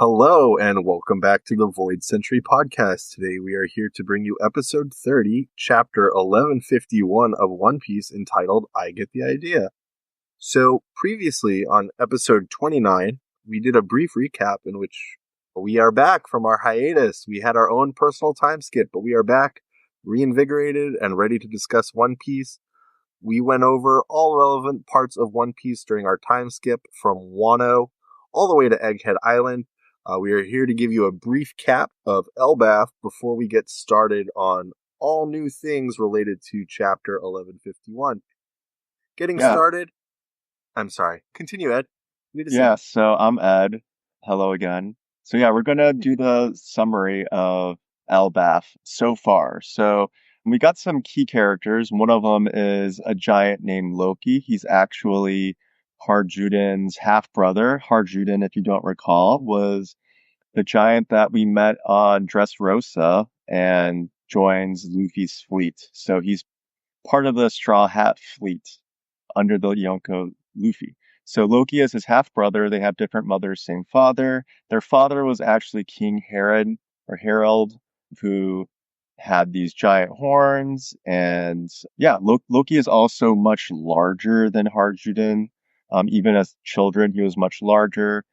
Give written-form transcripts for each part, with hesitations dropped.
Hello and welcome back to the Void Century podcast. Today we are here to bring you episode 30, chapter 1151 of One Piece entitled I Get the Idea. So previously on episode 29, we did a brief recap in which we are back from our hiatus. We had our own personal time skip, but we are back reinvigorated and ready to discuss One Piece. We went over all relevant parts of One Piece during our time skip from Wano all the way to Egghead Island. We are here to give you a brief cap of Elbaf before we get started on all new things related to Chapter 1151. Getting started. I'm sorry. Continue, Ed. So I'm Ed. Hello again. So we're going to do the summary of Elbaf so far. So we got some key characters. One of them is a giant named Loki. He's actually Harjuden's half-brother. Harjuden, if you don't recall, was the giant that we met on Dressrosa and joins Luffy's fleet. So he's part of the Straw Hat fleet under the Yonko Luffy. So Loki is his half-brother. They have different mothers, same father. Their father was actually King Harold, who had these giant horns. And Loki is also much larger than Harjuden. Even as children, he was much larger.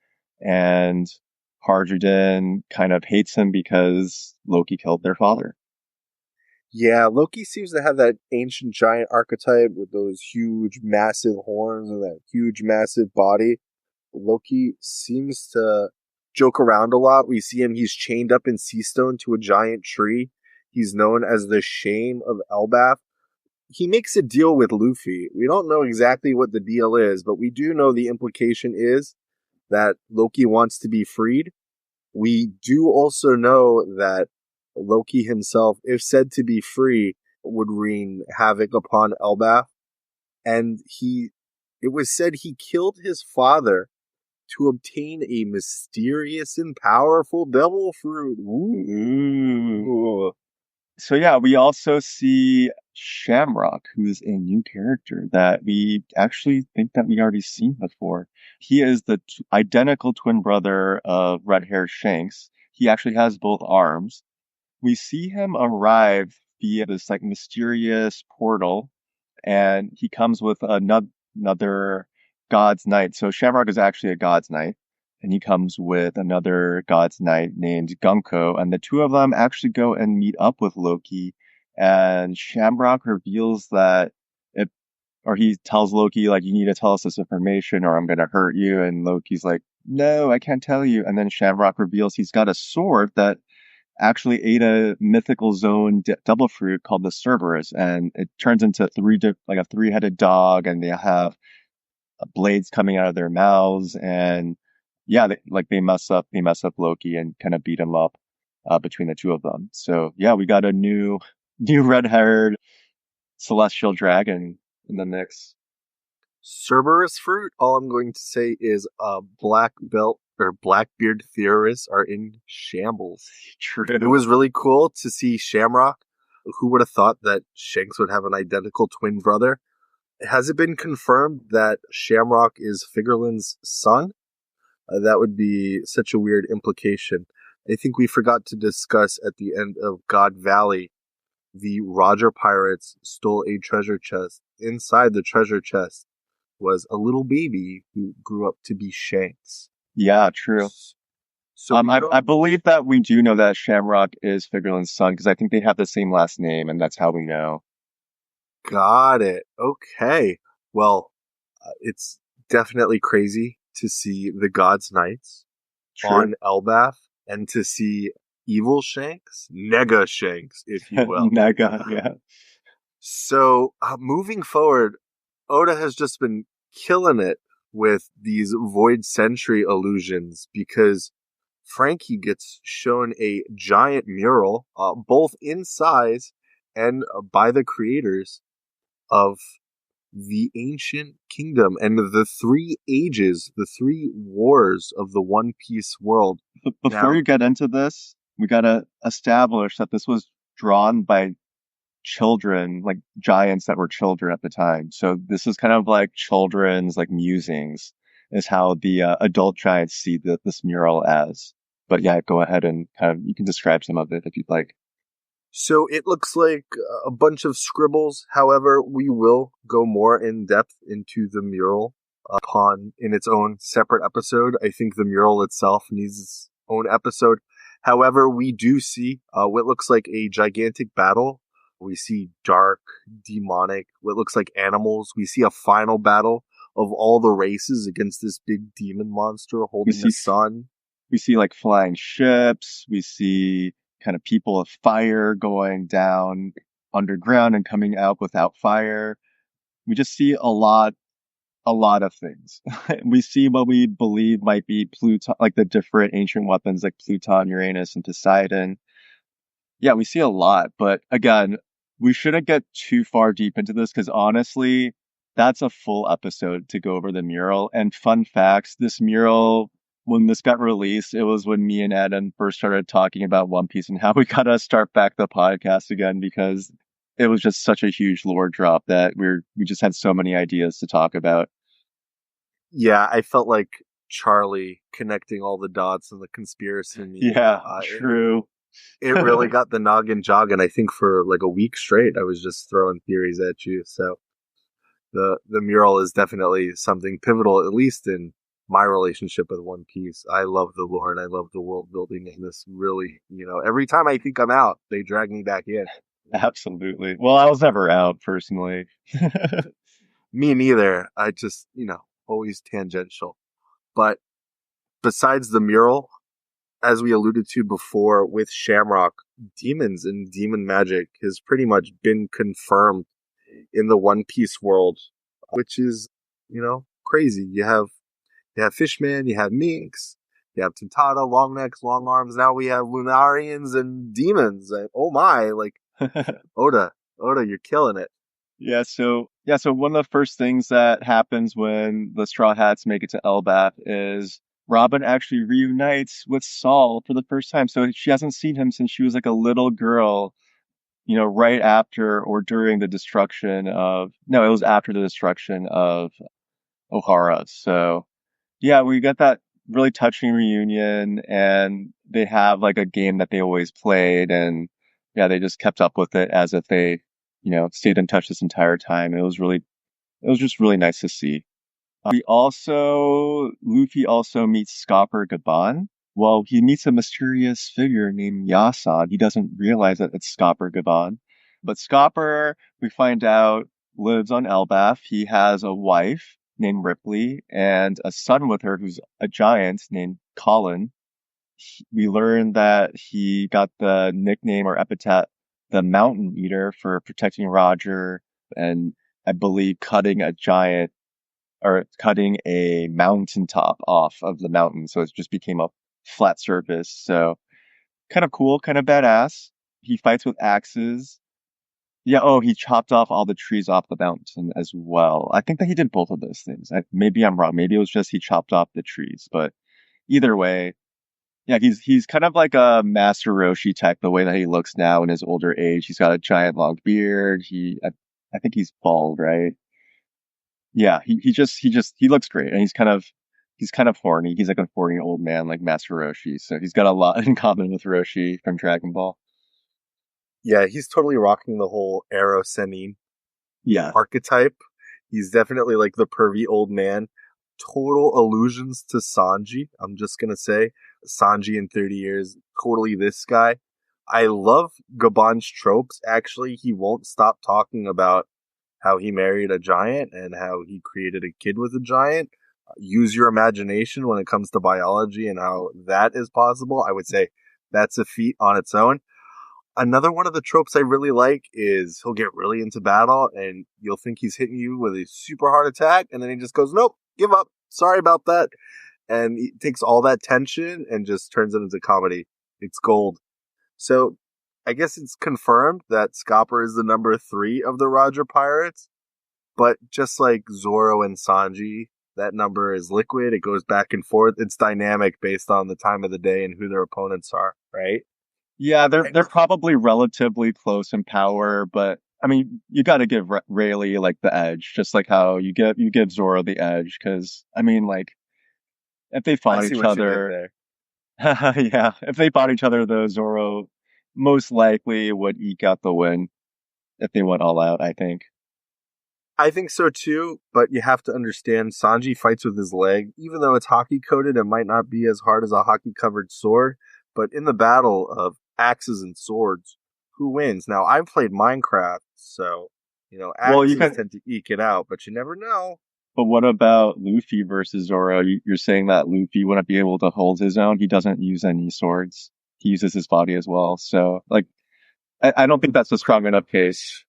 And Harjuden kind of hates him because Loki killed their father. Yeah, Loki seems to have that ancient giant archetype with those huge, massive horns and that huge, massive body. Loki seems to joke around a lot. We see him, he's chained up in sea stone to a giant tree. He's known as the Shame of Elbaf. He makes a deal with Luffy. We don't know exactly what the deal is, but we do know the implication is that Loki wants to be freed. We do also know that Loki himself, if said to be free, would wreak havoc upon Elbaf. And it was said he killed his father to obtain a mysterious and powerful devil fruit. Ooh. So we also see Shamrock, who's a new character that we actually think that we already seen before. He is the identical twin brother of red-haired Shanks. He actually has both arms. We see him arrive via this mysterious portal, and he comes with another God's Knight. So Shamrock is actually a God's Knight, and he comes with another God's Knight named Gunko, and the two of them actually go and meet up with Loki, and Shamrock reveals that he tells Loki, you need to tell us this information or I'm going to hurt you, and Loki's like, no, I can't tell you, and then Shamrock reveals he's got a sword that actually ate a mythical zone double fruit called the Cerberus, and it turns into a three-headed dog, and they have blades coming out of their mouths, and they mess up Loki and kind of beat him up between the two of them. So we got a new red-haired celestial dragon in the mix. Cerberus fruit, all I'm going to say is black belt or Blackbeard theorists are in shambles. True. It was really cool to see Shamrock. Who would have thought that Shanks would have an identical twin brother? Has it been confirmed that Shamrock is Figurlin's son? That would be such a weird implication. I think we forgot to discuss at the end of God Valley, the Roger pirates stole a treasure chest. Inside the treasure chest was a little baby who grew up to be Shanks. Yeah, true. So I believe that we do know that Shamrock is Figurlin's son because I think they have the same last name, and that's how we know. Got it. Okay. Well, it's definitely crazy to see the God's Knights on Elbaf and to see evil Shanks, Nega Shanks, if you will. Nega, yeah. So moving forward, Oda has just been killing it with these Void Century illusions because Frankie gets shown a giant mural, both in size and by the creators of the ancient kingdom and the three ages, the three wars of the One Piece world. Before you get into this, we gotta establish that this was drawn by children, giants that were children at the time. So this is kind of like children's musings. is how the adult giants see this mural as. But yeah, go ahead and kind of you can describe some of it if you'd like. So it looks like a bunch of scribbles. However, we will go more in depth into the mural upon in its own separate episode. I think the mural itself needs its own episode. However, we do see what looks like a gigantic battle. We see dark, demonic, what looks like animals. We see a final battle of all the races against this big demon monster We holding see the sun. we see like flying ships. We see kind of people of fire going down underground and coming out without fire. We just see a lot of things. We see what we believe might be Pluton, like the different ancient weapons like Pluton, Uranus, and Poseidon. Yeah, we see a lot, but again, we shouldn't get too far deep into this because honestly, that's a full episode to go over the mural. And fun facts, this mural, when this got released, it was when me and Adam first started talking about One Piece and how we gotta start back the podcast again because it was just such a huge lore drop that we just had so many ideas to talk about. Yeah, I felt like Charlie connecting all the dots and the conspiracy. Yeah, It, true. it really got the noggin jogging. I think for like a week straight, I was just throwing theories at you. So the mural is definitely something pivotal, at least in my relationship with One Piece. I love the lore and I love the world building in this. Really, every time I think I'm out, they drag me back in. Absolutely. Well, I was never out personally. Me neither. I just, always tangential. But besides the mural, as we alluded to before with Shamrock, demons and demon magic has pretty much been confirmed in the One Piece world, which is, crazy. You have Fishman, you have Minks, you have Tintata, long necks, long arms. Now we have Lunarians and demons. And, oh my, like Oda, you're killing it. So one of the first things that happens when the Straw Hats make it to Elbaf is Robin actually reunites with Saul for the first time. So she hasn't seen him since she was like a little girl, right after or during the destruction of, no, it was after the destruction of O'Hara. So yeah, we got that really touching reunion and they have like a game that they always played and yeah, they just kept up with it as if they, stayed in touch this entire time. It was just really nice to see. Luffy also meets Scopper Gaban. Well, he meets a mysterious figure named Yasan. He doesn't realize that it's Scopper Gaban. But Scopper, we find out, lives on Elbaf. He has a wife named Ripley and a son with her who's a giant named Colin. We learn that he got the nickname or epithet the Mountain Eater for protecting Roger and I believe cutting a mountaintop off of the mountain. So it just became a flat surface. So kind of cool, kind of badass. He fights with axes. Yeah, oh, he chopped off all the trees off the mountain as well. I think that he did both of those things. Maybe I'm wrong. Maybe it was just he chopped off the trees. But either way, yeah, he's kind of like a Master Roshi type, the way that he looks now in his older age. He's got a giant long beard. I think he's bald, right? Yeah, he looks great, and he's kind of horny. He's like a horny old man, like Master Roshi. So he's got a lot in common with Roshi from Dragon Ball. Yeah, he's totally rocking the whole Arrow Senin Yeah, archetype. He's definitely like the pervy old man. Total allusions to Sanji. I'm just gonna say Sanji in 30 years, totally this guy. I love Gaban's tropes. Actually, he won't stop talking about how he married a giant and how he created a kid with a giant. Use your imagination when it comes to biology and how that is possible. I would say that's a feat on its own. Another one of the tropes I really like is he'll get really into battle and you'll think he's hitting you with a super hard attack and then he just goes, nope, give up. Sorry about that. And he takes all that tension and just turns it into comedy. It's gold. So I guess it's confirmed that Scopper is the number 3 of the Roger Pirates. But just like Zoro and Sanji, that number is liquid. It goes back and forth. It's dynamic based on the time of the day and who their opponents are, right? yeah, they're probably relatively close in power, but I mean, you got to give Rayleigh like the edge, just like how you give Zoro the edge, because I mean, like if they I fought see each what you did other, there. yeah, if they fought each other, though, Zoro most likely would eke out the win if they went all out. I think. I think so too, but you have to understand Sanji fights with his leg. Even though it's hockey coated, it might not be as hard as a hockey covered sword. But in the battle of axes and swords, who wins? Now, I've played Minecraft, so, Well, you axes can. tend to eke it out, but you never know. But what about Luffy versus Zoro? You're saying that Luffy wouldn't be able to hold his own. He doesn't use any swords. He uses his body as well. So, like, I don't think that's a strong enough case.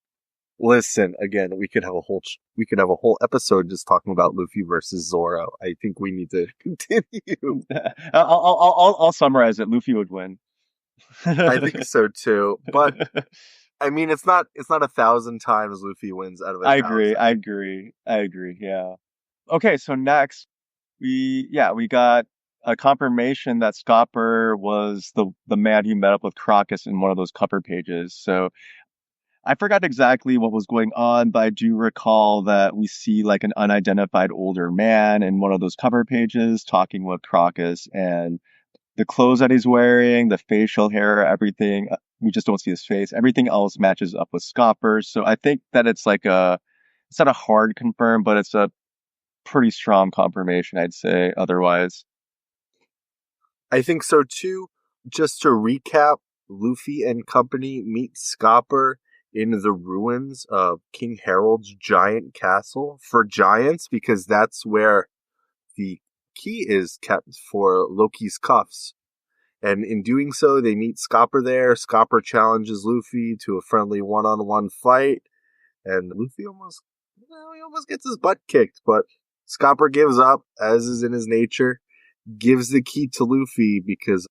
Listen, again, we could have a whole episode just talking about Luffy versus Zoro. I think we need to continue. I'll summarize it. Luffy would win. I think so too, but I mean, it's not 1,000 times Luffy wins out of a I agree. thousand. I agree. I agree. Yeah. Okay. So next, we got a confirmation that Scopper was the man who met up with Crocus in one of those cover pages. So I forgot exactly what was going on, but I do recall that we see like an unidentified older man in one of those cover pages talking with Crocus, and the clothes that he's wearing, the facial hair, everything, we just don't see his face. Everything else matches up with Scopper's. So I think that it's not a hard confirm, but it's a pretty strong confirmation, I'd say, otherwise. I think so too. Just to recap, Luffy and company meet Scopper in the ruins of King Harold's giant castle for giants because that's where the key is kept for Loki's cuffs. And in doing so, they meet Scopper there. Scopper challenges Luffy to a friendly one-on-one fight, and Luffy almost gets his butt kicked, but Scopper gives up, as is in his nature, gives the key to Luffy because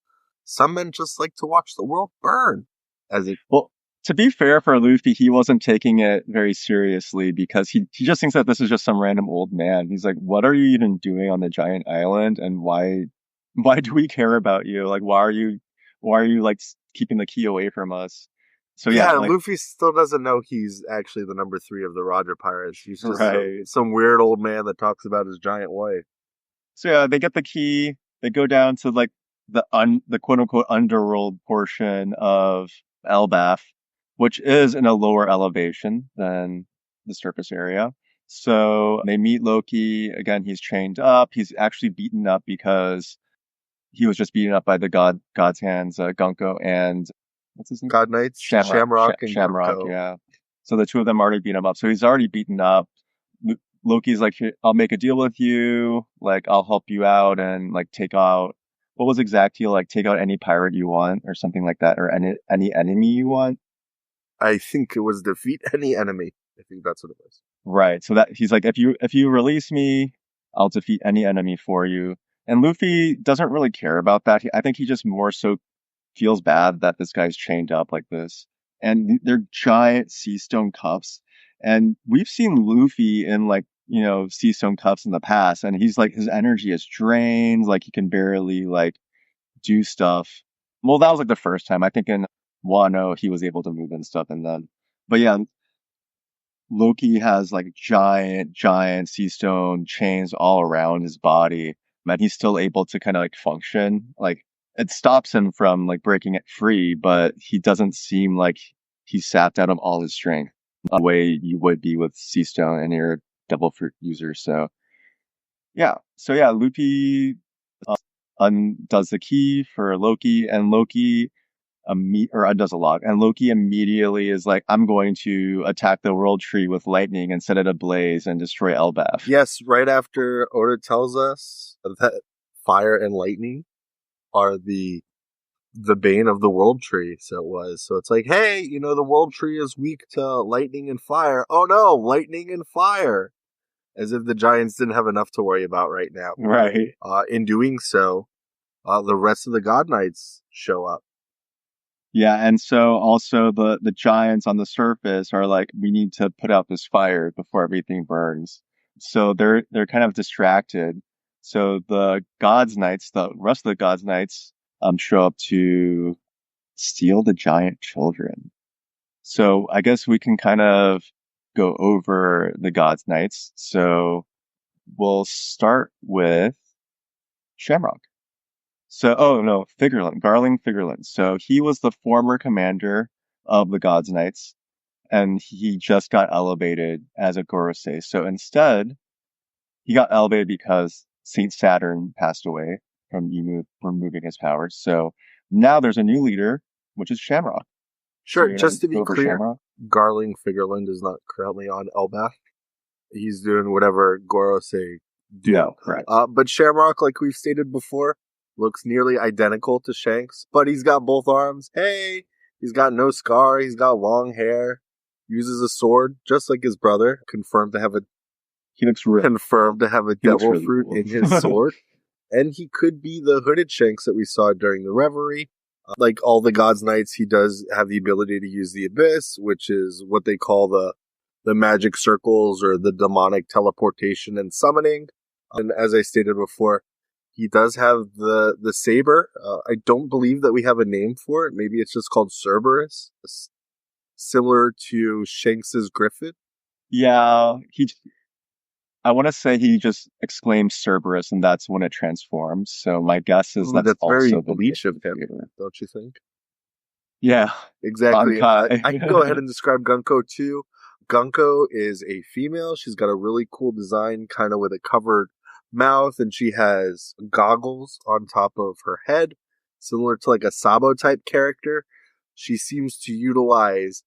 some men just like to watch the world burn. As it, Well, to be fair for Luffy, he wasn't taking it very seriously because he just thinks that this is just some random old man. He's like, "What are you even doing on the giant island, and why do we care about you? Like, why are you like keeping the key away from us?" So yeah, yeah, like Luffy still doesn't know he's actually the number 3 of the Roger Pirates. He's just right. some weird old man that talks about his giant wife. So yeah, they get the key. They go down to like the quote unquote underworld portion of Elbaf, which is in a lower elevation than the surface area. So they meet Loki. Again, he's chained up. He's actually beaten up because he was just beaten up by the God's hands, Gunko and what's his name? God Knights, Shamrock and Shamrock, Gunko. yeah. So the two of them already beat him up. So he's already beaten up. Loki's like, "Here, I'll make a deal with you. Like, I'll help you out and like take out what was exact deal? Like, take out any pirate you want or something like that, or any enemy you want." I think it was defeat any enemy. I think that's what it was. Right. So that he's like, if you release me, I'll defeat any enemy for you. And Luffy doesn't really care about that. I think he just more so feels bad that this guy's chained up like this. And they're giant sea stone cuffs. And we've seen Luffy in like, sea stone cuffs in the past. And he's like, his energy is drained. Like he can barely like do stuff. Well, that was like the first time. I think in Wano, he was able to move and stuff. And then, but yeah, Loki has like giant sea stone chains all around his body. Man, he's still able to kind of like function. Like it stops him from like breaking it free, but he doesn't seem like he's sapped out of all his strength the way you would be with sea stone and your devil fruit user. So yeah, Luffy undoes the key for Loki, and Loki or undoes a lot. And Loki immediately is like, I'm going to attack the world tree with lightning and set it ablaze and destroy Elbaf. Yes, right after Oda tells us that fire and lightning are the bane of the world tree. So it was. So it's like, hey, the world tree is weak to lightning and fire. Oh no, lightning and fire. As if the Giants didn't have enough to worry about right now. Right. In doing so, the rest of the God Knights show up. Yeah, and so also the giants on the surface are like, we need to put out this fire before everything burns. So they're kind of distracted. So the God's Knights, the rest of the God's Knights, show up to steal the giant children. So I guess we can kind of go over the God's Knights. So we'll start with Shamrock. So, oh no, Figureland, Garling Figureland. So he was the former commander of the God's Knights, and he just got elevated as a Gorosei. So instead, he got elevated because Saint Saturn passed away from removing his powers. So now there's a new leader, which is Shamrock. So Sure, you're gonna just to be go over clear, Shamrock? Garling Figureland is not currently on Elbaf. He's doing whatever Gorosei do. No, correct. But Shamrock, like we've stated before, looks nearly identical to Shanks, but he's got both arms. Hey, he's got no scar. He's got long hair. Uses a sword, just like his brother. He looks real. Confirmed to have a devil really fruit cool. in his sword. And he could be the hooded Shanks that we saw during the Reverie. Like all the God's Knights, he does have the ability to use the Abyss, which is what they call the magic circles or the demonic teleportation and summoning. And as I stated before, he does have the saber. I don't believe that we have a name for it. Maybe it's just called Cerberus, similar to Shanks's Griffin. Yeah, I want to say he just exclaims Cerberus, and that's when it transforms. So my guess is that's very also the bleach of him, don't you think? Yeah, Exactly. Bankai. I can go ahead and describe Gunko too. Gunko is a female. She's got a really cool design, kind of with a covered mouth, and she has goggles on top of her head, similar to like a Sabo type character. She seems to utilize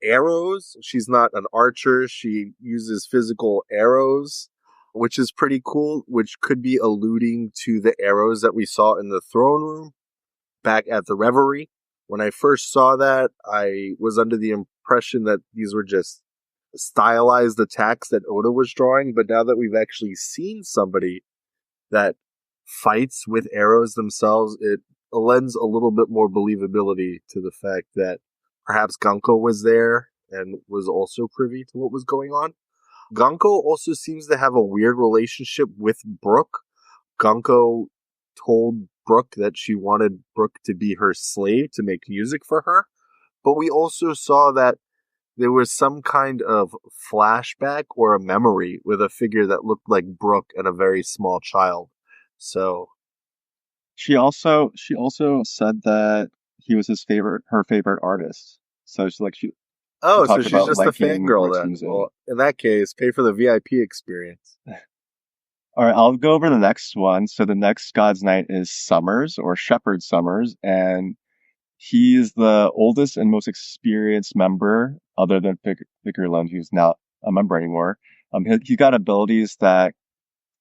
arrows. She's not an archer. She uses physical arrows, which is pretty cool, which could be alluding to the arrows that we saw in the throne room back at the Reverie. When I first saw that, I was under the impression that these were just stylized attacks that Oda was drawing, but now that we've actually seen somebody that fights with arrows themselves, it lends a little bit more believability to the fact that perhaps Gunko was there and was also privy to what was going on. Gunko also seems to have a weird relationship with Brook. Gunko told Brooke that she wanted Brooke to be her slave to make music for her, but we also saw that there was some kind of flashback or a memory with a figure that looked like Brooke and a very small child. So She also said that he was her favorite artist. So she so talked she's about just a liking fangirl Brooks' then. music. Well, in that case, pay for the VIP experience. All right, I'll go over the next one. So the next God's Knight is Summers or Shepherd Summers, and he's the oldest and most experienced member, other than Figurlund, who's not a member anymore. He got abilities that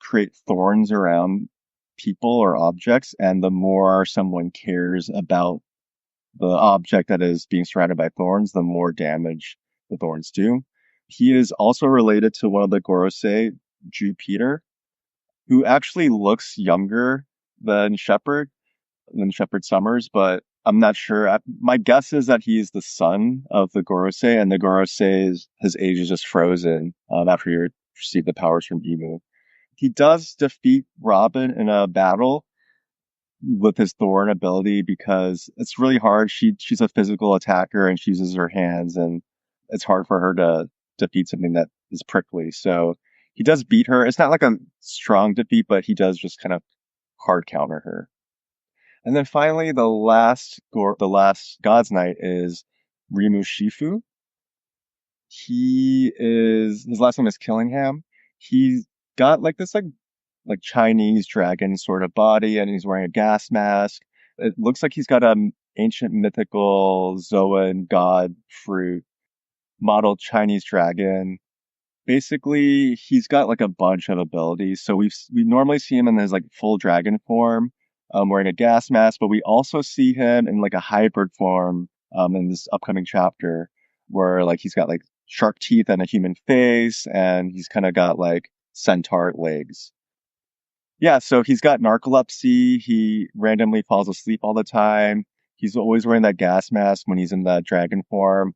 create thorns around people or objects, and the more someone cares about the object that is being surrounded by thorns, the more damage the thorns do. He is also related to one of the Gorosei, Jupiter, who actually looks younger than Shepherd Summers, but I'm not sure. My guess is that he's the son of the Gorosei, and the Gorosei's his age is just frozen after he received the powers from Imu. He does defeat Robin in a battle with his Thorn ability because it's really hard. She's a physical attacker and she uses her hands, and it's hard for her to defeat something that is prickly. So he does beat her. It's not like a strong defeat, but he does just kind of hard counter her. And then finally, the last God's Knight is Rimu Shifu. His last name is Killingham. He's got like this like Chinese dragon sort of body, and he's wearing a gas mask. It looks like he's got an ancient mythical Zoan god fruit modeled Chinese dragon. Basically, he's got like a bunch of abilities. So we normally see him in his like full dragon form, wearing a gas mask, but we also see him in like a hybrid form, in this upcoming chapter where like he's got like shark teeth and a human face, and he's kind of got like centaur legs. Yeah, so he's got narcolepsy. He randomly falls asleep all the time. He's always wearing that gas mask when he's in that dragon form.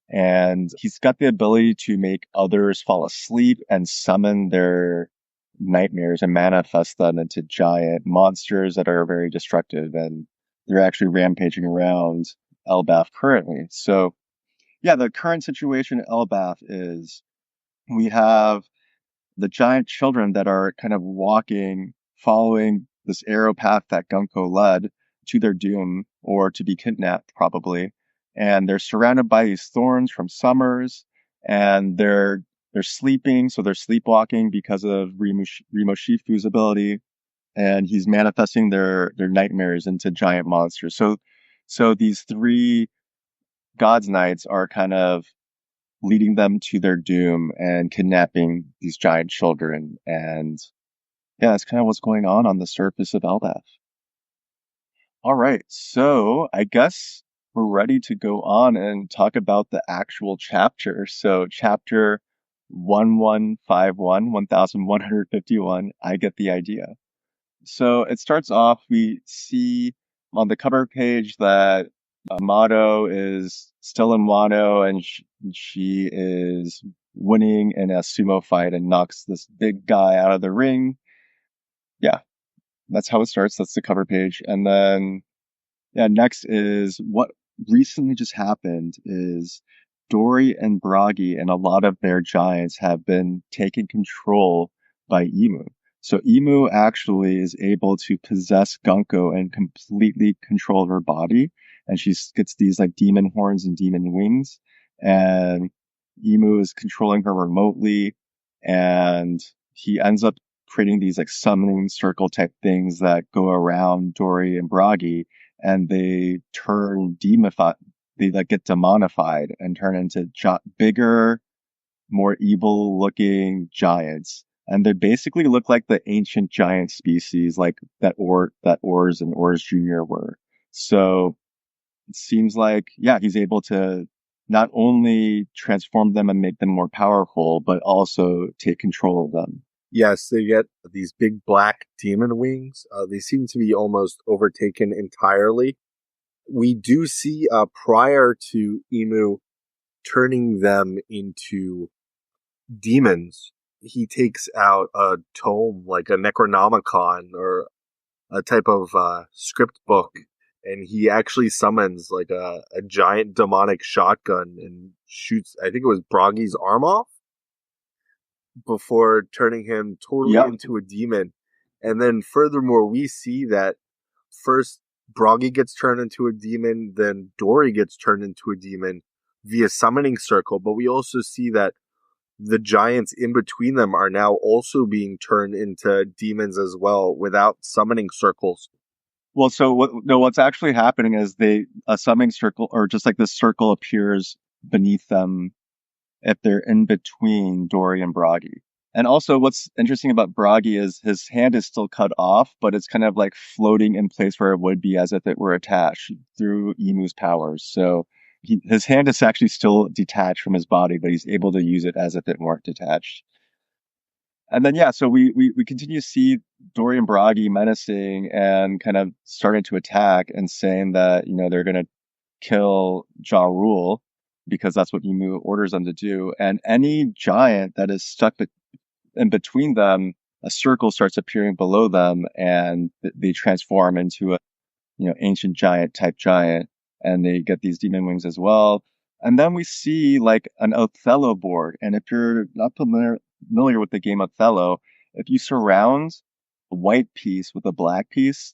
And he's got the ability to make others fall asleep and summon their nightmares and manifest them into giant monsters that are very destructive. And they're actually rampaging around Elbaf currently. So yeah, the current situation in Elbaf is we have the giant children that are kind of walking, following this arrow path that Gunko led to their doom or to be kidnapped, probably. And they're surrounded by these thorns from summers, and they're sleeping, so they're sleepwalking because of Rimoshifu's ability, and he's manifesting their nightmares into giant monsters. So these three gods knights are kind of leading them to their doom and kidnapping these giant children. And yeah, that's kind of what's going on the surface of Elbaf. All right, so I guess we're ready to go on and talk about the actual chapter. So chapter 1151, 1151, I get the idea. So it starts off, we see on the cover page that Mato is still in Wano, and she is winning in a sumo fight and knocks this big guy out of the ring. Yeah, that's how it starts. That's the cover page. And then yeah, next is what recently just happened is Dory and Bragi and a lot of their giants have been taken control by Emu. So Emu actually is able to possess Gunko and completely control her body. And she gets these like demon horns and demon wings. And Emu is controlling her remotely. And he ends up creating these like summoning circle type things that go around Dory and Bragi, and they turn demonified. They like get demonified and turn into bigger, more evil looking giants. And they basically look like the ancient giant species, like that Ors and Ors Jr. were. So it seems like, yeah, he's able to not only transform them and make them more powerful, but also take control of them. Yes, they get these big black demon wings. They seem to be almost overtaken entirely. We do see prior to Emu turning them into demons, he takes out a tome like a Necronomicon or a type of script book, and he actually summons like a giant demonic shotgun and shoots, I think it was Bragi's arm off before turning him totally Yep. into a demon. And then furthermore, we see that first Bragi gets turned into a demon, then Dory gets turned into a demon via summoning circle, but we also see that the giants in between them are now also being turned into demons as well without summoning circles. Well, so what's actually happening is a summoning circle, or just like this circle appears beneath them if they're in between Dory and Bragi. And also what's interesting about Bragi is his hand is still cut off, but it's kind of like floating in place where it would be as if it were attached through Emu's powers. So his hand is actually still detached from his body, but he's able to use it as if it weren't detached. And then, yeah, so we continue to see Dory and Bragi menacing and kind of starting to attack and saying that, they're going to kill Ja Rule because that's what Emu orders them to do. And any giant that is stuck in between them, a circle starts appearing below them, and they transform into a ancient giant type giant, and they get these demon wings as well. And then we see like an Othello board, and if you're not familiar with the game Othello, if you surround a white piece with a black piece,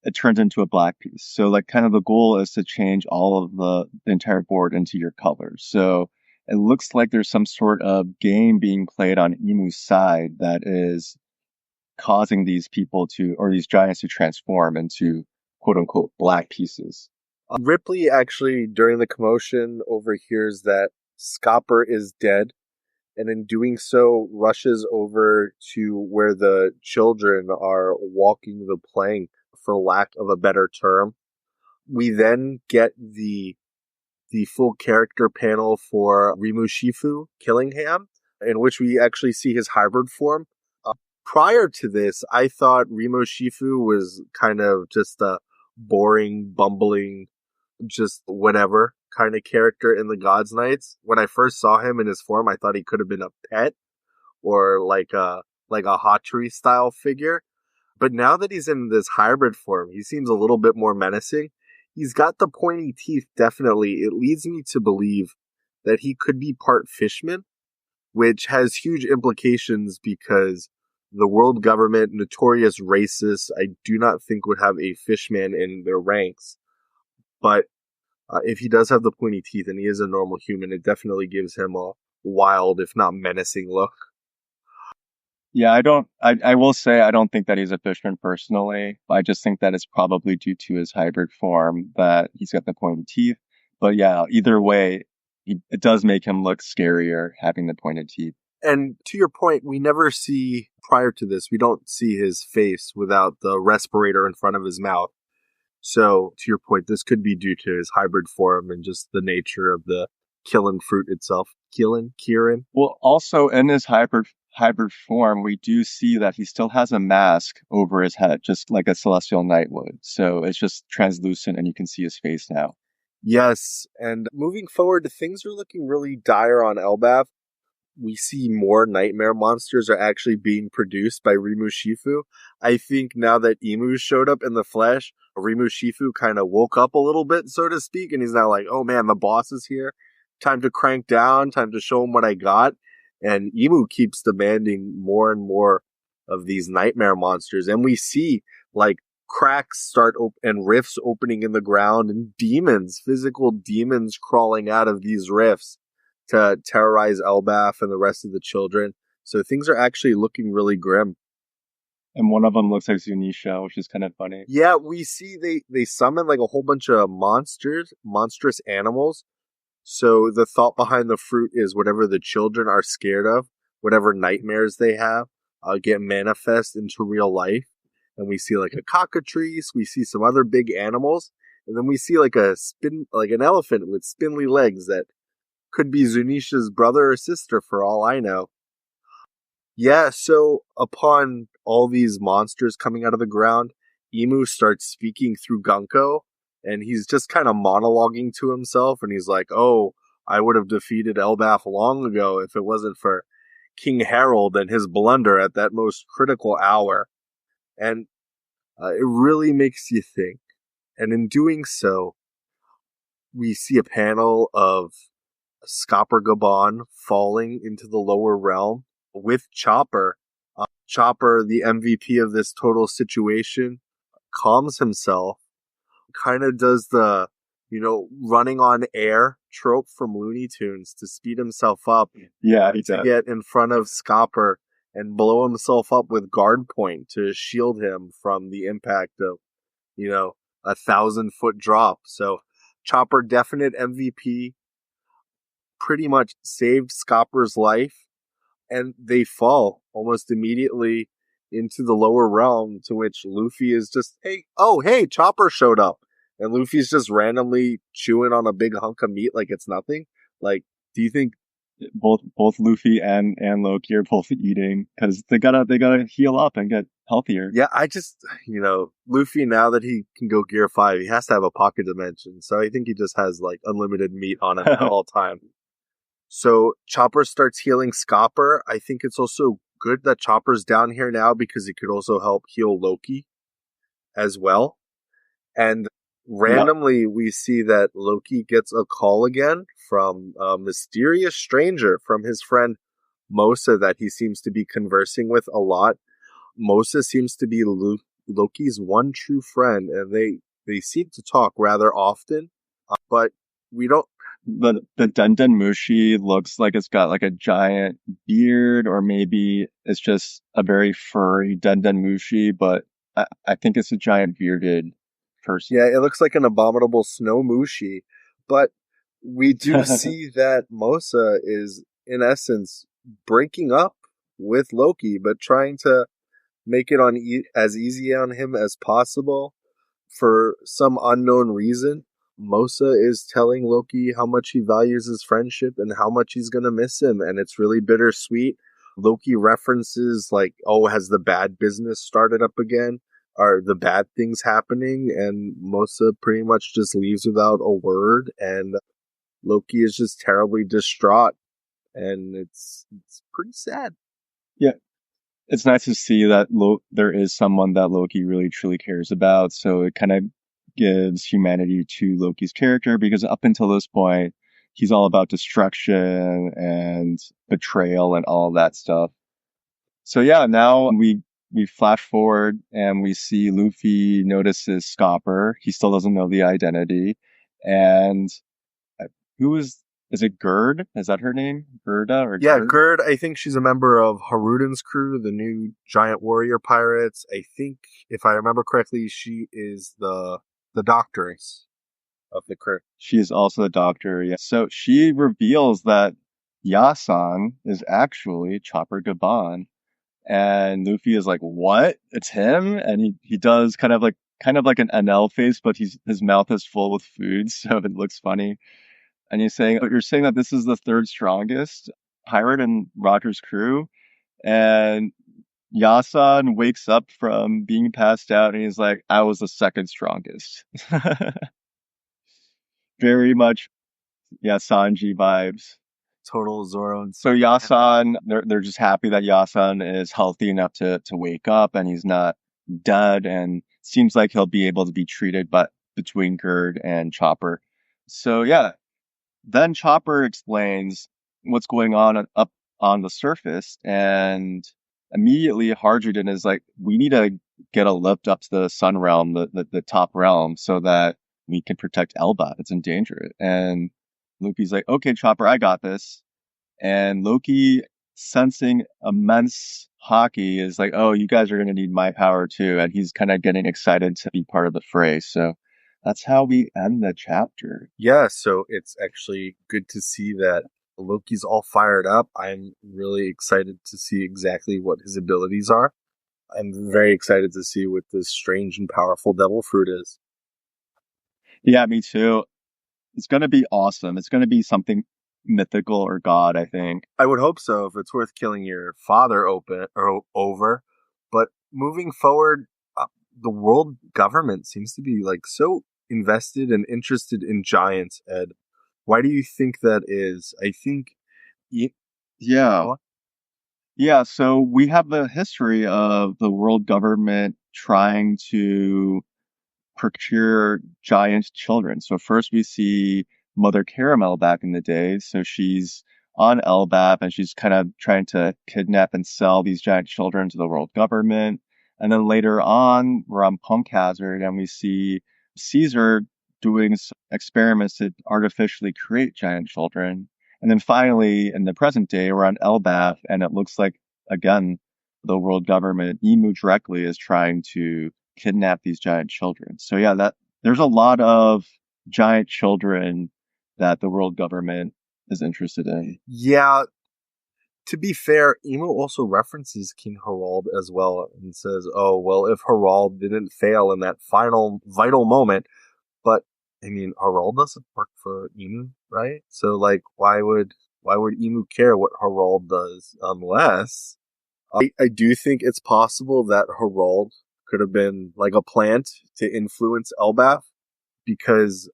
it turns into a black piece. So like kind of the goal is to change all of the entire board into your colors. So it looks like there's some sort of game being played on Emu's side that is causing these people or these giants to transform into quote unquote black pieces. Ripley actually, during the commotion, overhears that Scopper is dead, and in doing so, rushes over to where the children are walking the plank, for lack of a better term. We then get the full character panel for Rimu Shifu Killingham, in which we actually see his hybrid form. Prior to this, I thought Remo Shifu was kind of just a boring, bumbling, just whatever kind of character in the Gods Knights. When I first saw him in his form, I thought he could have been a pet or like a Hattori style figure. But now that he's in this hybrid form, he seems a little bit more menacing. He's got the pointy teeth, definitely. It leads me to believe that he could be part fishman, which has huge implications because the world government, notorious racists, I do not think would have a fishman in their ranks. But if he does have the pointy teeth and he is a normal human, it definitely gives him a wild, if not menacing look. Yeah, I will say I don't think that he's a fishman personally. I just think that it's probably due to his hybrid form that he's got the pointed teeth. But yeah, either way, it does make him look scarier having the pointed teeth. And to your point, we never see, prior to this, we don't see his face without the respirator in front of his mouth. So, to your point, this could be due to his hybrid form and just the nature of the killing fruit itself. Kieran? Well, also in his hybrid form, we do see that he still has a mask over his head, just like a celestial knight would. So it's just translucent and you can see his face now. Yes, and moving forward, things are looking really dire on Elbaf. We see more nightmare monsters are actually being produced by Rimu Shifu. I think now that Emu showed up in the flesh, Rimu Shifu kind of woke up a little bit, so to speak, and he's now like, oh man, the boss is here. Time to crank down, time to show him what I got. And Emu keeps demanding more and more of these nightmare monsters. And we see like cracks and rifts opening in the ground and demons, physical demons crawling out of these rifts to terrorize Elbaf and the rest of the children. So things are actually looking really grim. And one of them looks like Zunisha, which is kind of funny. Yeah, we see they summon like a whole bunch of monstrous animals. So the thought behind the fruit is whatever the children are scared of, whatever nightmares they have, get manifest into real life. And we see like a cockatrice, we see some other big animals, and then we see like an elephant with spindly legs that could be Zunisha's brother or sister for all I know. Yeah, so upon all these monsters coming out of the ground, Emu starts speaking through Gunko, and he's just kind of monologuing to himself, and he's like, oh, I would have defeated Elbaf long ago if it wasn't for King Harold and his blunder at that most critical hour. And it really makes you think. And in doing so, we see a panel of Scopper Gabon falling into the lower realm with Chopper. Chopper, the MVP of this total situation, calms himself, kind of does the, running on air trope from Looney Tunes to speed himself up. Yeah, he to does. get in front of Scopper and blow himself up with guard point to shield him from the impact of, 1,000-foot drop. So Chopper, definite MVP, pretty much saved Scopper's life, and they fall almost immediately into the lower realm, to which Luffy is just, hey, Chopper showed up. And Luffy's just randomly chewing on a big hunk of meat like it's nothing. Like, do you think Both Luffy and Loki are both eating because they gotta heal up and get healthier. Yeah, I just, Luffy, now that he can go Gear 5, he has to have a pocket dimension. So I think he just has like unlimited meat on him at all time. So Chopper starts healing Scopper. I think it's also good that Chopper's down here now because it could also help heal Loki as well. And randomly, we see that Loki gets a call again from a mysterious stranger, from his friend Mosa that he seems to be conversing with a lot. Mosa seems to be Loki's one true friend, and they seem to talk rather often, but we don't. The Denden Mushi looks like it's got like a giant beard, or maybe it's just a very furry Denden Mushi, but I think it's a giant bearded person. Yeah, it looks like an abominable snow mushi, but we do see that Mosa is, in essence, breaking up with Loki, but trying to make it as easy on him as possible. For some unknown reason, Mosa is telling Loki how much he values his friendship and how much he's going to miss him, and it's really bittersweet. Loki references like, oh, has the bad business started up again? Are the bad things happening? And Mosa pretty much just leaves without a word, and Loki is just terribly distraught, and it's pretty sad. Yeah, it's nice to see that there is someone that Loki really truly cares about. So it kind of gives humanity to Loki's character, because up until this point, he's all about destruction and betrayal and all of that stuff. So yeah, now we flash forward and we see Luffy notices Scopper. He still doesn't know the identity. And who is it Gerd? Is that her name? Gerda or Yeah, Gerd? Gerd, I think she's a member of Haruden's crew, the new giant warrior pirates. I think, if I remember correctly, she is the doctoress of the crew. She is also the doctor. Yeah. So she reveals that Yasan is actually Chopper Gaban. And Luffy is like, "What? It's him?" And he does kind of like an NL face, but his mouth is full with food, so it looks funny. And you're saying that this is the third strongest pirate in Roger's crew, and Yasan wakes up from being passed out, and he's like, "I was the second strongest." Very much, yeah, Sanji vibes. Total Zoro and So Yasan, they're just happy that Yasan is healthy enough to wake up and he's not dead, and seems like he'll be able to be treated, but between Gerd and Chopper. So yeah, then Chopper explains what's going on up on the surface, and immediately Hardridan is like, "We need to get a lift up to the Sun Realm, the top realm, so that we can protect Elbaf. It's in danger." And Luffy's like, "Okay, Chopper, I got this." And Loki, sensing immense hockey, is like, "Oh, you guys are going to need my power too." And he's kind of getting excited to be part of the fray. So that's how we end the chapter. yeah, so it's actually good to see that Loki's all fired up. I'm really excited to see exactly what his abilities are. I'm very excited to see what this strange and powerful devil fruit is. Yeah, me too. It's going to be awesome. It's going to be something mythical or god, I think. I would hope so if it's worth killing your father over. But moving forward, the world government seems to be like so invested and interested in giants, Ed. Why do you think that is? I think Yeah. Yeah, so we have a history of the world government trying to procure giant children. So first we see Mother Caramel back in the day. So she's on Elbaf and she's kind of trying to kidnap and sell these giant children to the world government. And then later on, we're on Punk Hazard and we see Caesar doing experiments to artificially create giant children. And then finally, in the present day, we're on Elbaf and it looks like, again, the world government, Emu directly, is trying to kidnap these giant children. So yeah, that there's a lot of giant children that the world government is interested in. yeah. To be fair, Emo also references King Harald as well and says, "Oh well, if Harald didn't fail in that final vital moment." But I mean, Harald doesn't work for Emu, right? So like, why would Emu care what Harald does unless I do think it's possible that Harald could have been like a plant to influence Elbaf because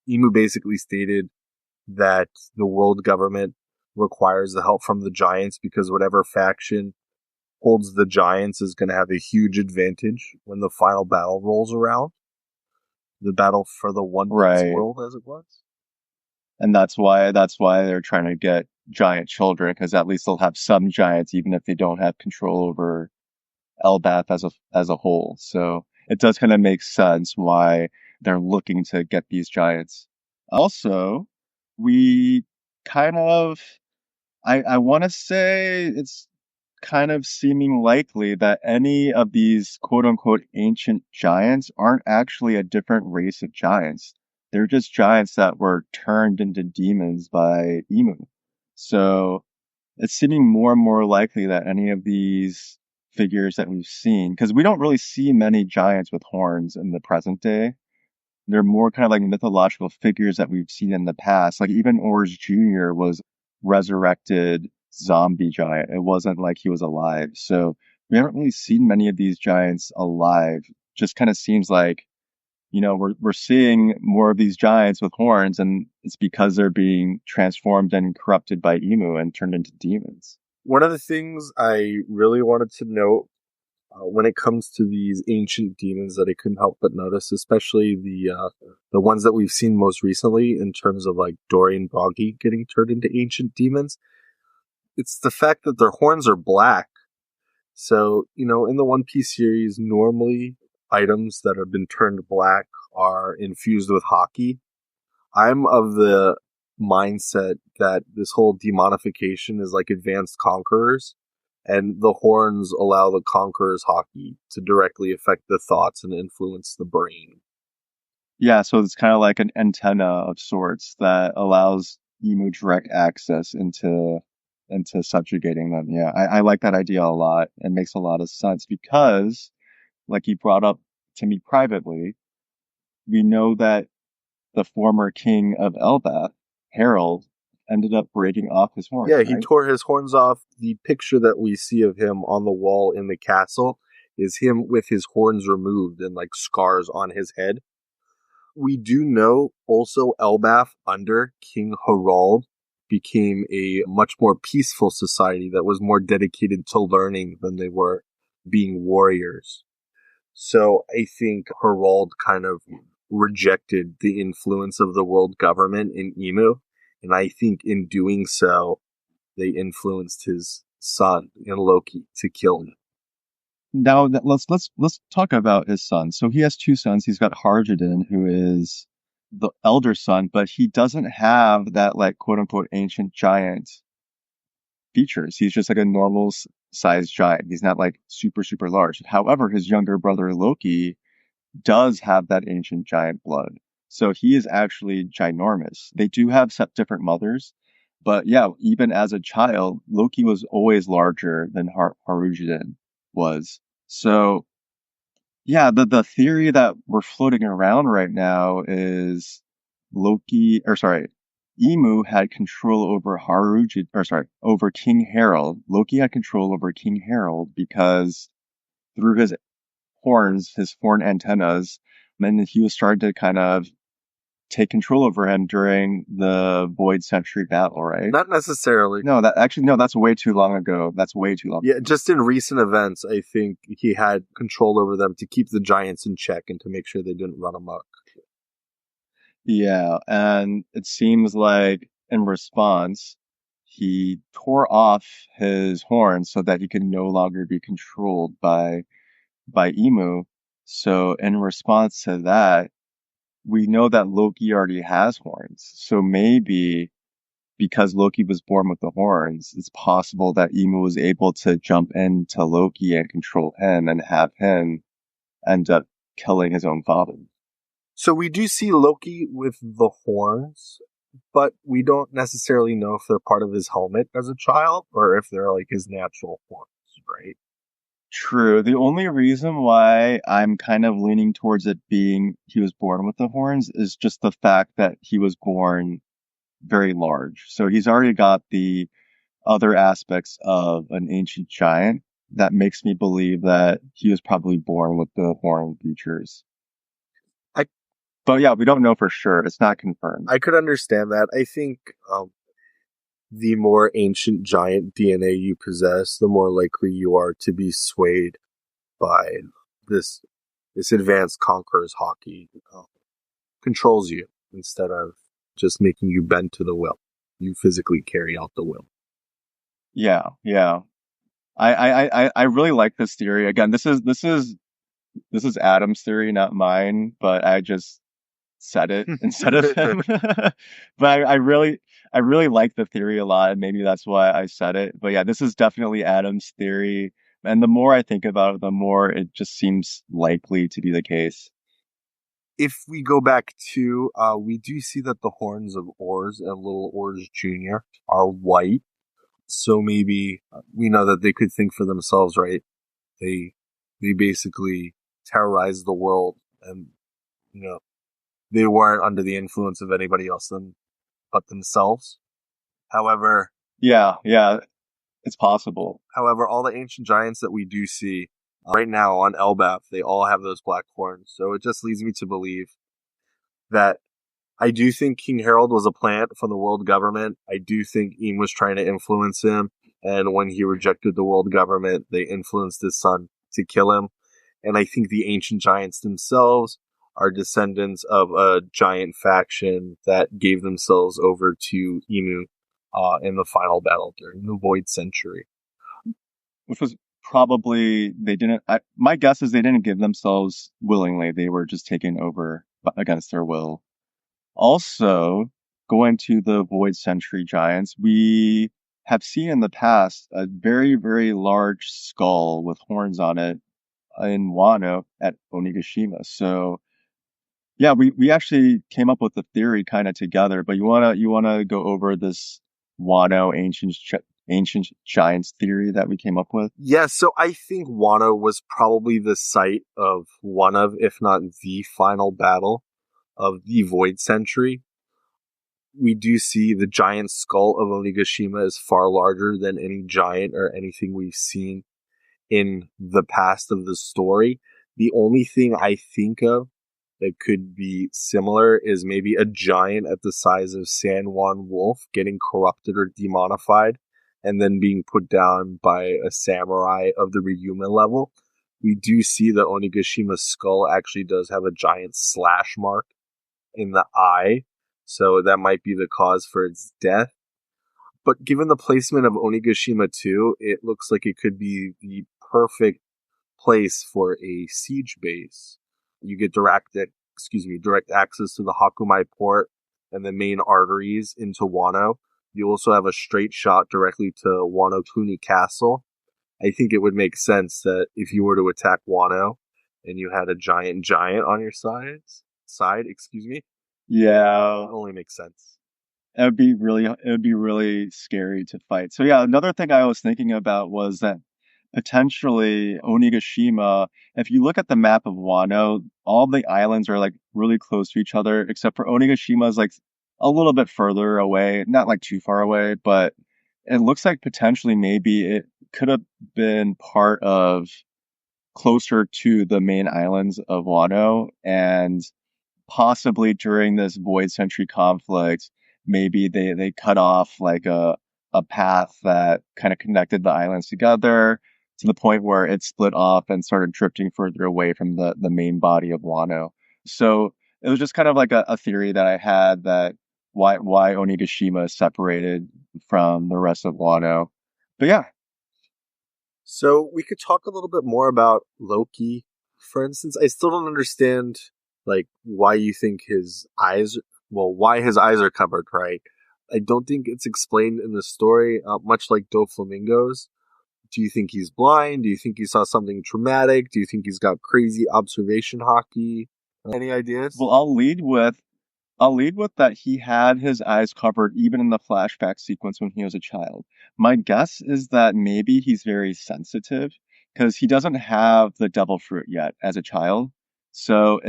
Emu basically stated that the world government requires the help from the giants because whatever faction holds the giants is going to have a huge advantage when the final battle rolls around. The battle for the One Piece Right. world, as it was. And that's why they're trying to get giant children, because at least they'll have some giants, even if they don't have control over Elbaf as a whole. So it does kind of make sense why they're looking to get these giants. Also, we kind of I want to say it's kind of seeming likely that any of these quote unquote ancient giants aren't actually a different race of giants. They're just giants that were turned into demons by Emu. So it's seeming more and more likely that any of these figures that we've seen, because we don't really see many giants with horns in the present day. They're more kind of like mythological figures that we've seen in the past. Like even Ors Jr. was resurrected zombie giant. It wasn't like he was alive. So we haven't really seen many of these giants alive. Just kind of seems like, we're seeing more of these giants with horns, and it's because they're being transformed and corrupted by Emu and turned into demons. One of the things I really wanted to note when it comes to these ancient demons that I couldn't help but notice, especially the ones that we've seen most recently in terms of like Dory and Boggy getting turned into ancient demons. It's the fact that their horns are black. So, in the One Piece series, normally items that have been turned black are infused with hockey. I'm of the mindset that this whole demonification is like Advanced Conquerors, and the horns allow the Conqueror's hockey to directly affect the thoughts and influence the brain. Yeah, so it's kind of like an antenna of sorts that allows Emu direct access into subjugating them. Yeah, I like that idea a lot. It makes a lot of sense because, like you brought up to me privately, we know that the former king of Elbaf, Harold, ended up breaking off his horns, Yeah, he right? tore his horns off. The picture that we see of him on the wall in the castle is him with his horns removed and like scars on his head. We do know also Elbaf under King Harald became a much more peaceful society that was more dedicated to learning than they were being warriors. So I think Harald kind of rejected the influence of the world government in Emu. And I think in doing so, they influenced his son in Loki to kill him. Now let's talk about his son. So he has two sons. He's got Harjadin, who is the elder son, but he doesn't have that like quote unquote ancient giant features. He's just like a normal sized giant. He's not like super large. However, his younger brother Loki does have that ancient giant blood. So he is actually ginormous. They do have different mothers, but yeah, even as a child, Loki was always larger than Harujin was. So yeah, the theory that we're floating around right now is Emu had control over over King Harold. Loki had control over King Harold because through his horns, his horn antennas, and then he was starting to kind of take control over him during the Void Century battle, right? Not necessarily. No, that's way too long ago. That's way too long. Yeah, just in recent events, I think he had control over them to keep the giants in check and to make sure they didn't run amok. Yeah, and it seems like in response, he tore off his horns so that he could no longer be controlled by Emu. So in response to that, we know that Loki already has horns. So maybe because Loki was born with the horns, it's possible that Emu was able to jump into Loki and control him and have him end up killing his own father. So we do see Loki with the horns, but we don't necessarily know if they're part of his helmet as a child or if they're like his natural horns, right? True. The only reason why I'm kind of leaning towards it being he was born with the horns is just the fact that he was born very large. So he's already got the other aspects of an ancient giant that makes me believe that he was probably born with the horn features. I But yeah, we don't know for sure. It's not confirmed. I could understand that. I think the more ancient giant DNA you possess, the more likely you are to be swayed by this advanced conqueror's hockey controls you instead of just making you bend to the will. You physically carry out the will. Yeah, yeah. I really like this theory. Again, this is Adam's theory, not mine, but I just said it instead of him. But I really like the theory a lot, and maybe that's why I said it. But yeah, this is definitely Adam's theory. And the more I think about it, the more it just seems likely to be the case. If we go back to, we do see that the horns of Oars and Little Oars Jr. are white. So maybe we know that they could think for themselves, right? They basically terrorized the world, and you know they weren't under the influence of anybody else but themselves. However, Yeah, yeah, it's possible. however, all the ancient giants that we do see right now on Elbaf, they all have those black horns. So it just leads me to believe that I do think King Harold was a plant from the world government. I do think was trying to influence him. And when he rejected the world government, they influenced his son to kill him. And I think the ancient giants themselves are descendants of a giant faction that gave themselves over to Emu in the final battle during the Void Century. Which was probably they didn't. My guess is they didn't give themselves willingly. They were just taken over against their will. Also, going to the Void Century Giants, we have seen in the past a very, very large skull with horns on it in Wano at Onigashima. So yeah, we actually came up with the theory kind of together, but you wanna go over this Wano ancient giants theory that we came up with? Yeah, so I think Wano was probably the site of one of, if not the final battle of the Void Century. We do see the giant skull of Onigashima is far larger than any giant or anything we've seen in the past of the story. The only thing I think of that could be similar is maybe a giant at the size of San Juan Wolf getting corrupted or demonified and then being put down by a samurai of the Ryumen level. We do see that Onigashima's skull actually does have a giant slash mark in the eye, so that might be the cause for its death. But given the placement of Onigashima 2, it looks like it could be the perfect place for a siege base. You get direct access to the Hakumai port and the main arteries into Wano. You also have a straight shot directly to Wano Kuni Castle. I think it would make sense that if you were to attack Wano and you had a giant on your side, Yeah, it only makes sense. it would be really scary to fight. So yeah, another thing I was thinking about was that potentially Onigashima, if you look at the map of Wano, all the islands are like really close to each other, except for Onigashima is like a little bit further away, not like too far away, but it looks like potentially maybe it could have been part of closer to the main islands of Wano, and possibly during this Void Century conflict, maybe they cut off like a path that kind of connected the islands together to the point where it split off and started drifting further away from the main body of Wano. So it was just kind of like a theory that I had that why Onigashima is separated from the rest of Wano. But yeah, So we could talk a little bit more about Loki, for instance. I still don't understand like why you think why his eyes are covered, right? I don't think it's explained in the story, much like Doflamingo's. Do you think he's blind? Do you think he saw something traumatic? Do you think he's got crazy observation hockey? Any ideas? well, I'll lead with that he had his eyes covered even in the flashback sequence when he was a child. My guess is that maybe he's very sensitive because he doesn't have the devil fruit yet as a child. So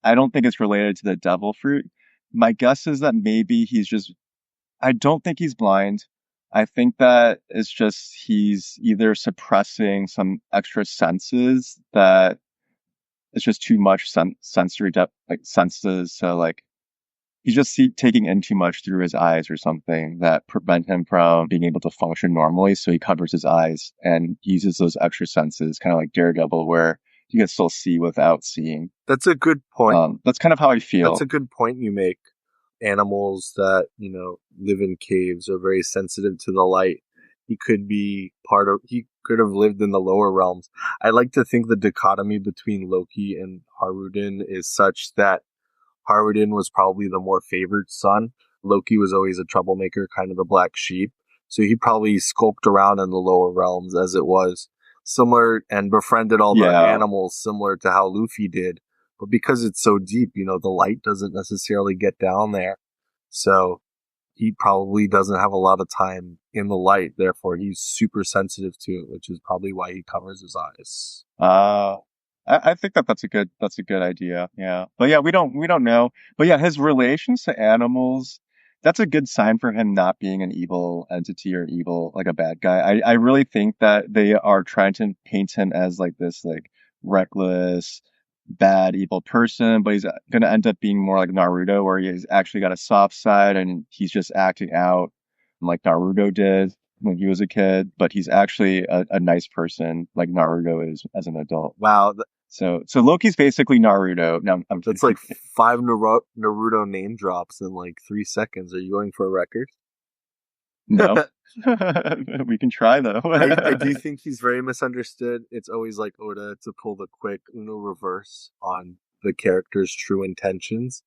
I don't think it's related to the devil fruit. My guess is that maybe I don't think he's blind. I think that it's just he's either suppressing some extra senses that it's just too much sensory depth, like senses. So like he's just taking in too much through his eyes or something that prevent him from being able to function normally. So he covers his eyes and uses those extra senses, kind of like Daredevil, where you can still see without seeing. That's a good point. That's kind of how I feel. That's a good point you make. Animals that, live in caves are very sensitive to the light. He could have lived in the lower realms. I like to think the dichotomy between Loki and Haruden is such that Haruden was probably the more favored son. Loki was always a troublemaker, kind of the black sheep. So he probably skulked around in the lower realms as it was. Similar, and befriended all the animals similar to how Luffy did. But because it's so deep, the light doesn't necessarily get down there. So he probably doesn't have a lot of time in the light. Therefore, he's super sensitive to it, which is probably why he covers his eyes. I think that's a good idea. Yeah. But yeah, we don't know. But yeah, his relations to animals, that's a good sign for him not being an evil entity or evil, like a bad guy. I really think that they are trying to paint him as like this like reckless, bad, evil person, but he's gonna end up being more like Naruto, where he's actually got a soft side and he's just acting out like Naruto did. when he was a kid, but he's actually a nice person like Naruto is as an adult. Wow, So Loki's basically Naruto. No, I'm that's kidding. like five Naruto name drops in like 3 seconds. Are you going for a record? No. We can try though. I do think he's very misunderstood. It's always like Oda to pull the quick Uno reverse on the character's true intentions.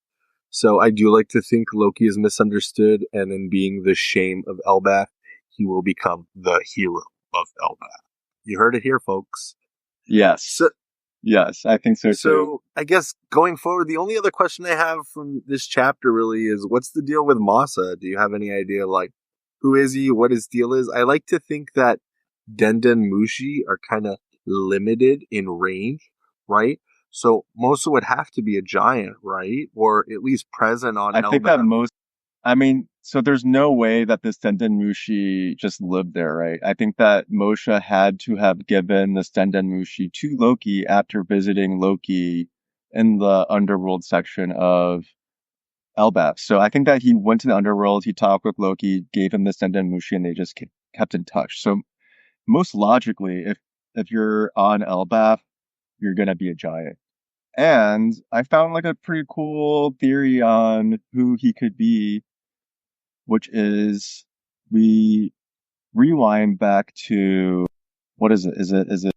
So I do like to think Loki is misunderstood, and in being the shame of Elbaf, he will become the hero of Elbaf. You heard it here, folks. Yes. So, Yes, I think so too. so I guess going forward, the only other question I have from this chapter really is, what's the deal with Masa? Do you have any idea, like, who is he? What his deal is? I like to think that Denden Mushi are kind of limited in range, right? So Mosa would have to be a giant, right? Or at least present on I think that Elbaf. I mean, so there's no way that this Denden Mushi just lived there, right? I think that Moshe had to have given this Denden Mushi to Loki after visiting Loki in the underworld section of Elbaf. So I think that he went to the underworld, he talked with Loki, gave him this Denden Mushi, and they just kept in touch. So most logically, if you're on Elbaf, you're gonna be a giant. And I found like a pretty cool theory on who he could be, which is we rewind back to what is it?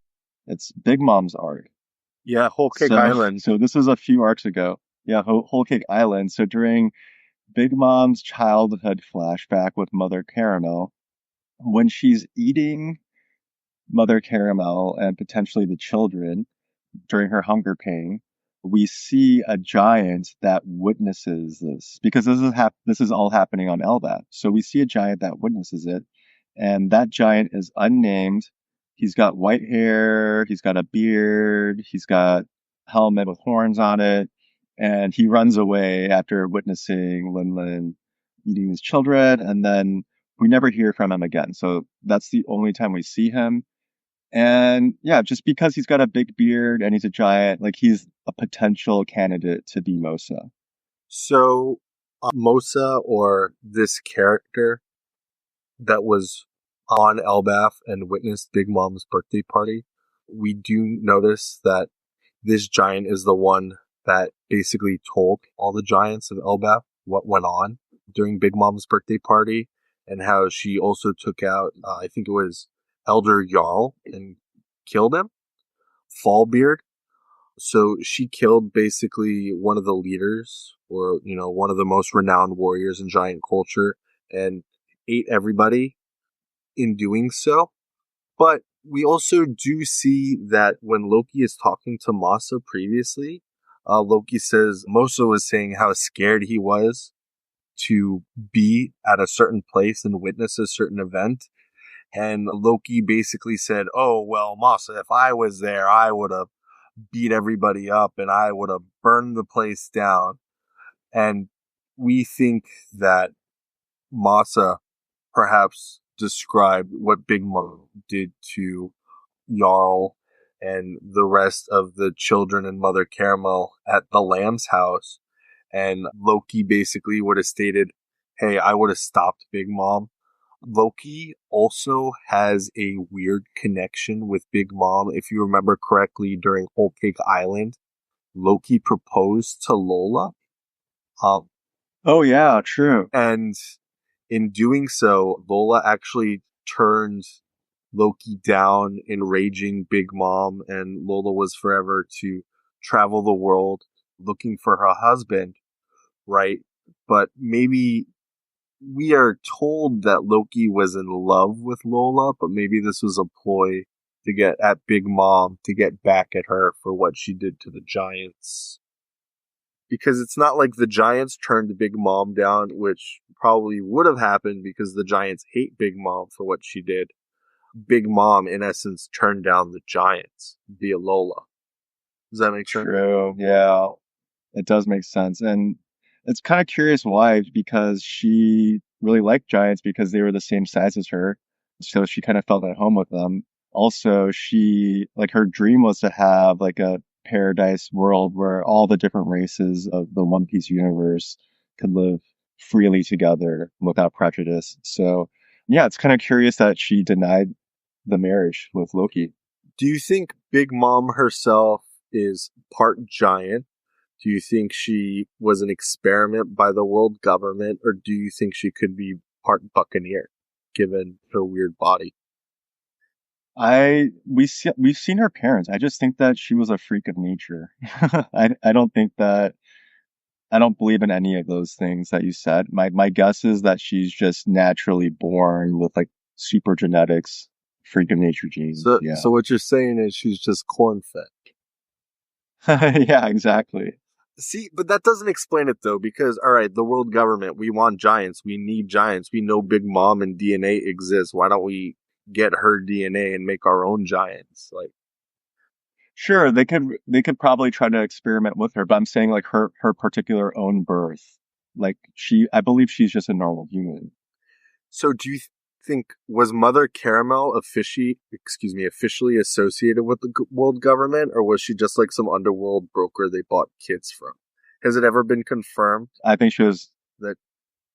It's Big Mom's arc. Yeah, Whole Cake So Island. so this is a few arcs ago. Yeah, Whole Cake Island. So during Big Mom's childhood flashback with Mother Caramel, when she's eating Mother Caramel and potentially the children during her hunger pain, we see a giant that witnesses this because this is all happening on Elbaf. So we see a giant that witnesses it, and that giant is unnamed. He's got white hair, he's got a beard, he's got a helmet with horns on it, and he runs away after witnessing Lin Lin eating his children, and then we never hear from him again. So that's the only time we see him. And yeah, just because he's got a big beard and he's a giant, like he's a potential candidate to be Mosa. So, Mosa, or this character that was on Elbaf and witnessed Big Mom's birthday party, we do notice that this giant is the one that basically told all the giants of Elbaf what went on during Big Mom's birthday party, and how she also took out, I think it was Elder Jarl, and killed him, Fallbeard. So she killed basically one of the leaders, or, one of the most renowned warriors in giant culture, and ate everybody in doing so. But we also do see that when Loki is talking to Masa previously, Loki says Mosa was saying how scared he was to be at a certain place and witness a certain event. And Loki basically said, "Oh, well, Masa, if I was there, I would have beat everybody up and I would have burned the place down." And we think that Masa perhaps described what Big Mom did to Jarl and the rest of the children and Mother Caramel at the Lamb's house. And Loki basically would have stated, "Hey, I would have stopped Big Mom." Loki also has a weird connection with Big Mom. If you remember correctly, during Whole Cake Island, Loki proposed to Lola. Um, Oh yeah, true. and in doing so, Lola actually turned Loki down in raging Big Mom, and Lola was forever to travel the world looking for her husband, right? But maybe we are told that Loki was in love with Lola, but maybe this was a ploy to get at Big Mom, to get back at her for what she did to the Giants. Because it's not like the Giants turned Big Mom down, which probably would have happened because the Giants hate Big Mom for what she did. Big Mom, in essence, turned down the Giants via Lola. Does that make sense? True. Yeah, it does make sense. And it's kind of curious why, because she really liked giants because they were the same size as her. So she kind of felt at home with them. Also, she, like, her dream was to have like a paradise world where all the different races of the One Piece universe could live freely together without prejudice. So Yeah, it's kind of curious that she denied the marriage with Loki. Do you think Big Mom herself is part giant? Do you think she was an experiment by the world government, or do you think she could be part Buccaneer, given her weird body? We've seen her parents. I just think that she was a freak of nature. I don't think that I don't believe in any of those things that you said. My guess is that she's just naturally born with like super genetics, freak of nature genes. So Yeah. what you're saying is she's just corn fed. Yeah, exactly. See, but that doesn't explain it though, because all right, the world government, we want giants, we need giants, we know Big Mom and DNA exists. Why don't we get her DNA and make our own giants? Like, Sure, they could probably try to experiment with her, but I'm saying like her particular own birth. Like I believe she's just a normal human. so do you think was Mother Caramel officially associated with the world government, or was she just like some underworld broker they bought kids from? Has it ever been confirmed I think she was that?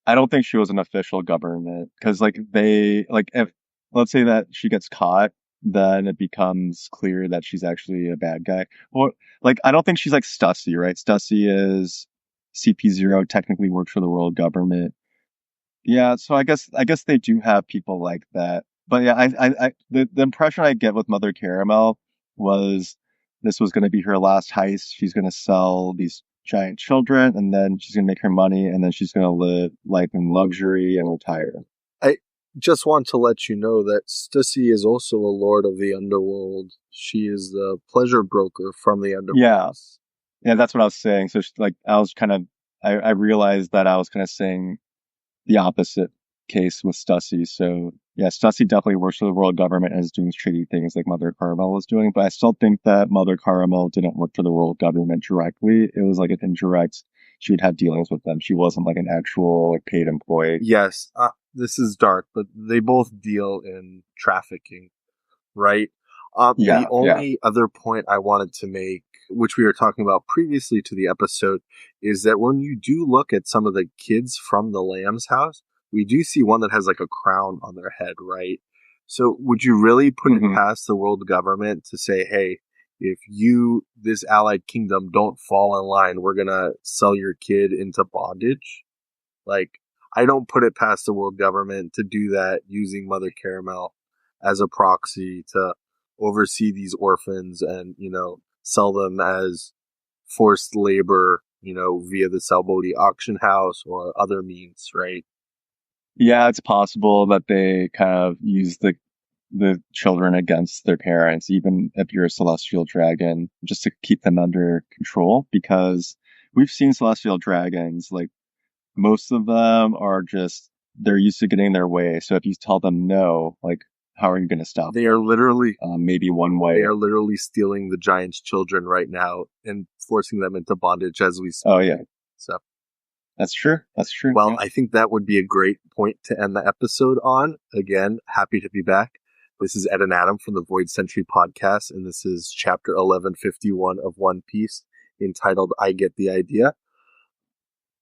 I don't think she was an official government because like they like if let's say that she gets caught, then it becomes clear that she's actually a bad guy. Well, like I don't think she's like Stussy, right? Stussy is CP0, technically works for the world government. Yeah, so I guess they do have people like that. But yeah, the impression I get with Mother Caramel was this was going to be her last heist. She's going to sell these giant children, and then she's going to make her money, and then she's going to live life in luxury and retire. I just want to let you know that Stussy is also a lord of the underworld. She is the pleasure broker from the Yeah, underworld. yeah, that's what I was saying. So like I was kind of I realized that I was kind of saying the opposite case with Stussy. So yeah, Stussy definitely works for the world government and is doing shady things like Mother Caramel was doing. But I still think that Mother Caramel didn't work for the world government directly. It was like an indirect. She would have dealings with them. She wasn't like an actual like paid employee. Yes, this is dark, but they both deal in trafficking, right? The Yeah, yeah. only other point I wanted to make, which we were talking about previously to the episode, is that when you do look at some of the kids from the Lamb's house, we do see one that has like a crown on their head, right? So would you really put it Hmm. past the world government to say, hey, if you, this allied kingdom, don't fall in line, we're gonna sell your kid into bondage? Like, I don't put it past the world government to do that using Mother Caramel as a proxy to oversee these orphans and, sell them as forced labor, via the Salbodi auction house or other means, right? Yeah, it's possible that they kind of use the children against their parents, even if you're a celestial dragon, just to keep them under control. Because we've seen celestial dragons, like most of them are just they're used to getting their way. So if you tell them no, like how are you going to stop They are them? literally Maybe one they way. are literally stealing the giant's children right now and forcing them into bondage as we speak. Oh yeah, So, that's true. That's true. well, Yeah. I think that would be a great point to end the episode on. Again, happy to be back. This is Ed and Adam from the Void Century podcast, and this is chapter 1151 of One Piece entitled I Get the Idea.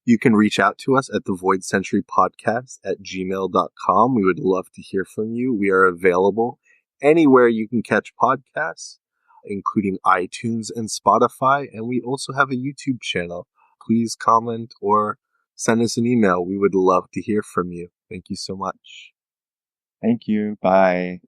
You can reach out to us at the Void Century podcast at gmail.com. We would love to hear from you. We are available anywhere you can catch podcasts, including iTunes and Spotify. And we also have a YouTube channel. Please comment or send us an email. We would love to hear from you. Thank you so much. Thank you. Bye.